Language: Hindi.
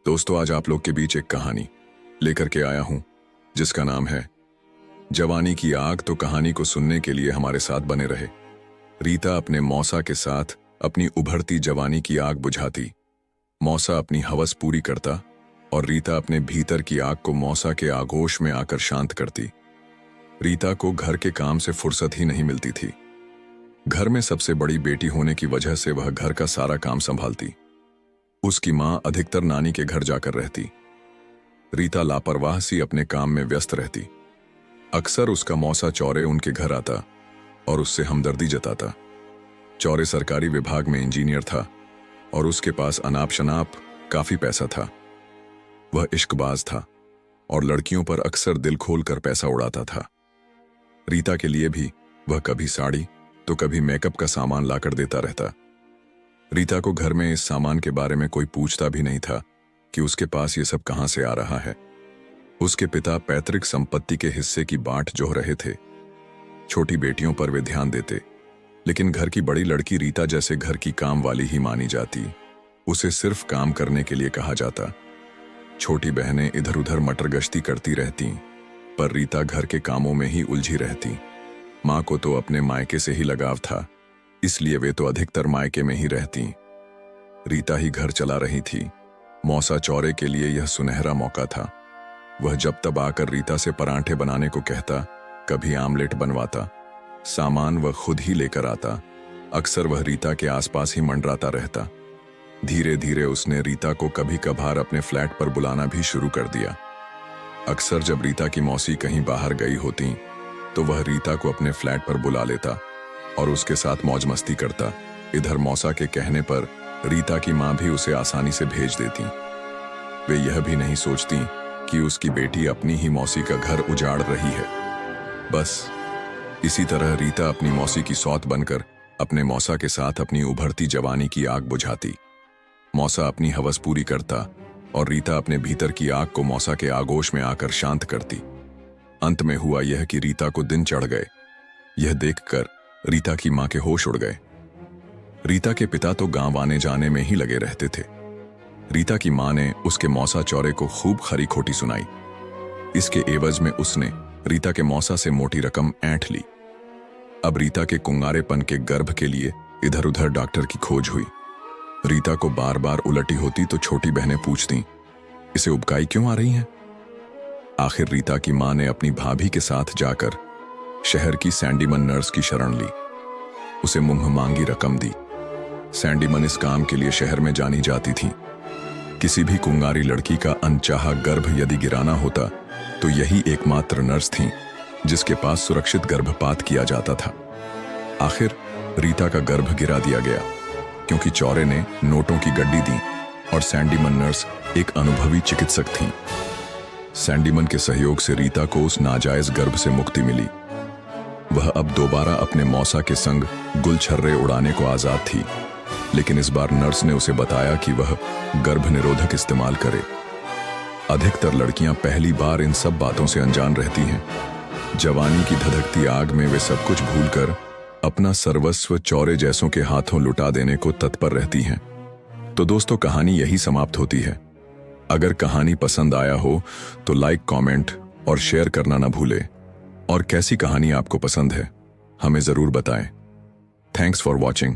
दोस्तों, आज आप लोग के बीच एक कहानी लेकर के आया हूं जिसका नाम है जवानी की आग। तो कहानी को सुनने के लिए हमारे साथ बने रहे। रीता अपने मौसा के साथ अपनी उभरती जवानी की आग बुझाती। मौसा अपनी हवस पूरी करता और रीता अपने भीतर की आग को मौसा के आगोश में आकर शांत करती। रीता को घर के काम से फुर्सत ही नहीं मिलती थी। घर में सबसे बड़ी बेटी होने की वजह से वह घर का सारा काम संभालती। उसकी मां अधिकतर नानी के घर जाकर रहती। रीता लापरवाह सी अपने काम में व्यस्त रहती। अक्सर उसका मौसा चौरे उनके घर आता और उससे हमदर्दी जताता। चौरे सरकारी विभाग में इंजीनियर था और उसके पास अनाप शनाप काफी पैसा था। वह इश्कबाज था और लड़कियों पर अक्सर दिल खोलकर पैसा उड़ाता था। रीता के लिए भी वह कभी साड़ी तो कभी मेकअप का सामान लाकर देता रहता। रीता को घर में इस सामान के बारे में कोई पूछता भी नहीं था कि उसके पास ये सब कहां से आ रहा है। उसके पिता पैतृक संपत्ति के हिस्से की बांट जोह रहे थे। छोटी बेटियों पर वे ध्यान देते, लेकिन घर की बड़ी लड़की रीता जैसे घर की काम वाली ही मानी जाती। उसे सिर्फ काम करने के लिए कहा जाता। छोटी बहनें इधर उधर मटर गश्ती करती रहती, पर रीता घर के कामों में ही उलझी रहती। मां को तो अपने मायके से ही लगाव था, इसलिए वे तो अधिकतर मायके में ही रहती। रीता ही घर चला रही थी। मौसा चौरे के लिए यह सुनहरा मौका था। वह जब तब आकर रीता से परांठे बनाने को कहता, कभी आमलेट बनवाता। सामान वह खुद ही लेकर आता। अक्सर वह रीता के आसपास ही मंडराता रहता। धीरे धीरे उसने रीता को कभी कभार अपने फ्लैट पर बुलाना भी शुरू कर दिया। अक्सर जब रीता की मौसी कहीं बाहर गई होती तो वह रीता को अपने फ्लैट पर बुला लेता और उसके साथ मौज मस्ती करता। इधर मौसा के कहने पर रीता की मां भी उसे आसानी से भेज देती। वे यह भी नहीं सोचती कि उसकी बेटी अपनी ही मौसी का घर उजाड़ रही है। बस इसी तरह रीता अपनी मौसी की सौत बनकर अपने मौसा के साथ अपनी उभरती जवानी की आग बुझाती। मौसा अपनी हवस पूरी करता और रीता अपने भीतर की आग को मौसा के आगोश में आकर शांत करती। अंत में हुआ यह कि रीता को दिन चढ़ गए। यह देखकर रीता की मां के होश उड़ गए। रीता के पिता तो गांव आने जाने में ही लगे रहते थे। रीता की मां ने उसके मौसा चौरे को खूब खरी खोटी सुनाई। इसके एवज में उसने रीता के मौसा से मोटी रकम ऐंठ ली। अब रीता के कुंगारेपन के गर्भ के लिए इधर उधर डॉक्टर की खोज हुई। रीता को बार बार उलटी होती तो छोटी बहनें पूछती, इसे उबकाई क्यों आ रही हैं? आखिर रीता की मां ने अपनी भाभी के साथ जाकर शहर की सैंडीमन नर्स की शरण ली। उसे मुंह मांगी रकम दी। सैंडीमन इस काम के लिए शहर में जानी जाती थी। किसी भी कुंगारी लड़की का अनचाहा गर्भ यदि गिराना होता तो यही एकमात्र नर्स थी जिसके पास सुरक्षित गर्भपात किया जाता था। आखिर रीता का गर्भ गिरा दिया गया क्योंकि चौरे ने नोटों की गड्डी दी और सैंडीमन नर्स एक अनुभवी चिकित्सक थी। सैंडीमन के सहयोग से रीता को उस नाजायज गर्भ से मुक्ति मिली। वह अब दोबारा अपने मौसा के संग गुलछर्रे उड़ाने को आजाद थी, लेकिन इस बार नर्स ने उसे बताया कि वह गर्भ निरोधक इस्तेमाल करे। अधिकतर लड़कियां पहली बार इन सब बातों से अनजान रहती हैं। जवानी की धधकती आग में वे सब कुछ भूलकर अपना सर्वस्व चौरे जैसों के हाथों लुटा देने को तत्पर रहती हैं। तो दोस्तों, कहानी यही समाप्त होती है। अगर कहानी पसंद आया हो तो लाइक, कमेंट और शेयर करना ना भूले। और कैसी कहानी आपको पसंद है हमें जरूर बताएं। Thanks for watching.